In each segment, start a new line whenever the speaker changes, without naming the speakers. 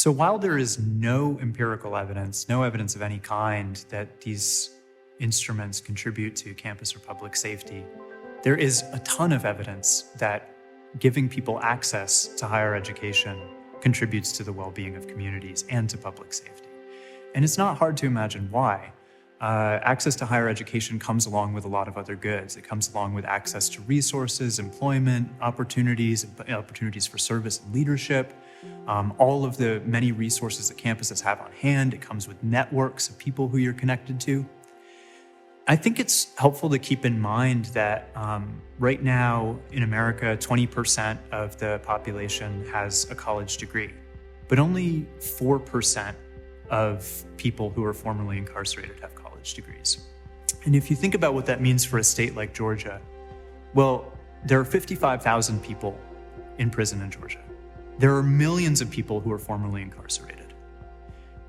So while there is no empirical evidence, no evidence of any kind that these instruments contribute to campus or public safety, there is a ton of evidence that giving people access to higher education contributes to the well-being of communities and to public safety. And it's not hard to imagine why. Access to higher education comes along with a lot of other goods. It comes along with access to resources, employment opportunities, opportunities for service and leadership, all of the many resources that campuses have on hand. It comes with networks of people who you're connected to. I think it's helpful to keep in mind that right now in America, 20% of the population has a college degree, but only 4% of people who are formerly incarcerated have college degrees. And if you think about what that means for a state like Georgia, well, there are 55,000 people in prison in Georgia. There are millions of people who are formerly incarcerated.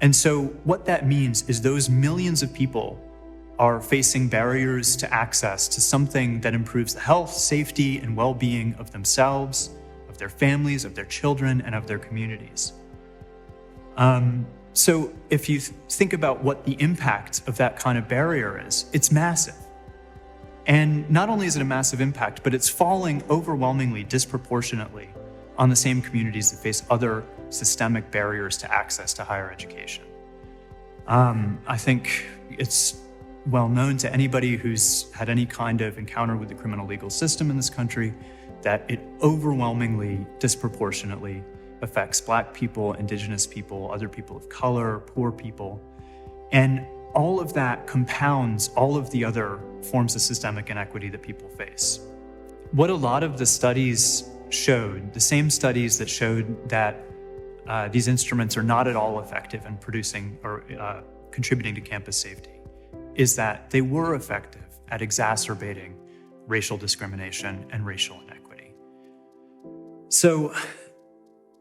And so what that means is those millions of people are facing barriers to access to something that improves the health, safety, and well-being of themselves, of their families, of their children, and of their communities. So if you think about what the impact of that kind of barrier is, it's massive. And not only is it a massive impact, but it's falling overwhelmingly, disproportionately on the same communities that face other systemic barriers to access to higher education. I think it's well known to anybody who's had any kind of encounter with the criminal legal system in this country that it overwhelmingly, disproportionately affects Black people, Indigenous people, other people of color, poor people. And all of that compounds all of the other forms of systemic inequity that people face. What a lot of the studies showed, the same studies that showed that these instruments are not at all effective in producing or contributing to campus safety, is that they were effective at exacerbating racial discrimination and racial inequity. So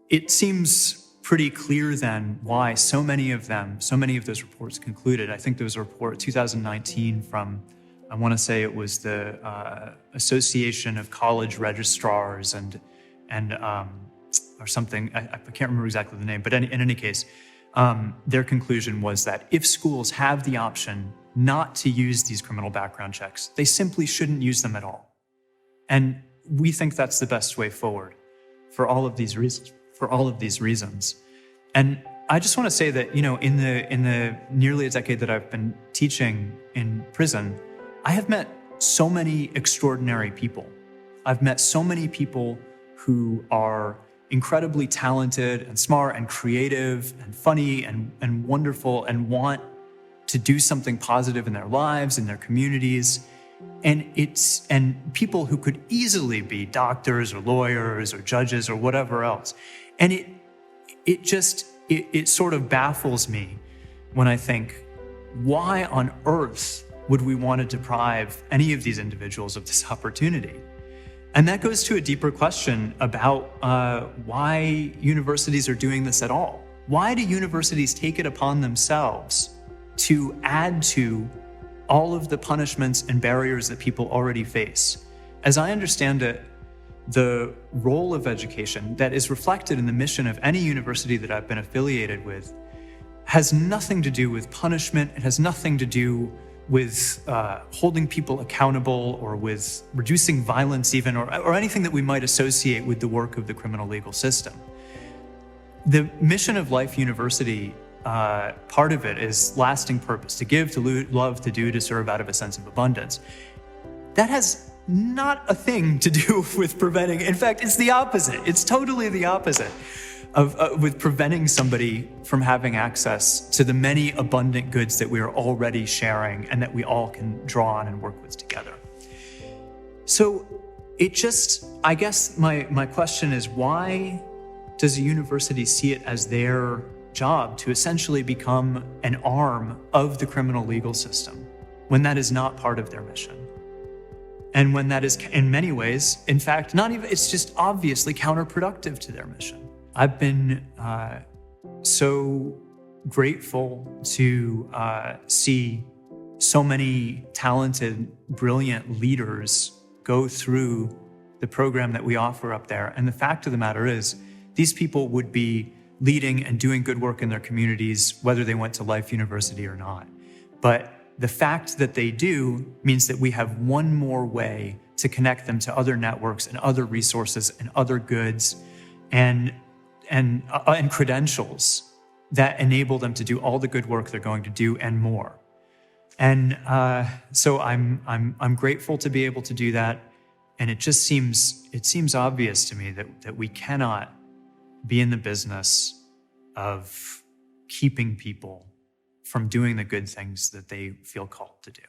it seems pretty clear then why so many of those reports concluded. I think there was a report 2019 from, I want to say it was the Association of College Registrars or something, I can't remember exactly the name, but in any case, their conclusion was that if schools have the option not to use these criminal background checks, they simply shouldn't use them at all. And we think that's the best way forward for all of these reasons. And I just want to say that, in the nearly a decade that I've been teaching in prison, I have met so many extraordinary people. I've met so many people who are incredibly talented and smart and creative and funny and wonderful and want to do something positive in their lives, in their communities. And people who could easily be doctors or lawyers or judges or whatever else. And it sort of baffles me when I think, why on earth would we want to deprive any of these individuals of this opportunity? And that goes to a deeper question about why universities are doing this at all. Why do universities take it upon themselves to add to all of the punishments and barriers that people already face? As I understand it, the role of education that is reflected in the mission of any university that I've been affiliated with has nothing to do with punishment. It has nothing to do with holding people accountable or with reducing violence even, or anything that we might associate with the work of the criminal legal system. The mission of Life University, part of it is lasting purpose, to give, to love, to do, to serve out of a sense of abundance. That has not a thing to do with preventing. In fact, it's the opposite. It's totally the opposite with preventing somebody from having access to the many abundant goods that we are already sharing and that we all can draw on and work with together. So I guess my question is, why does a university see it as their job to essentially become an arm of the criminal legal system when that is not part of their mission? And when that is, in many ways, in fact, it's just obviously counterproductive to their mission. I've been so grateful to see so many talented, brilliant leaders go through the program that we offer up there. And the fact of the matter is, these people would be leading and doing good work in their communities, whether they went to Life University or not. But the fact that they do means that we have one more way to connect them to other networks and other resources and other goods and credentials that enable them to do all the good work they're going to do and more. And so I'm grateful to be able to do that. And it seems obvious to me that we cannot be in the business of keeping people from doing the good things that they feel called to do.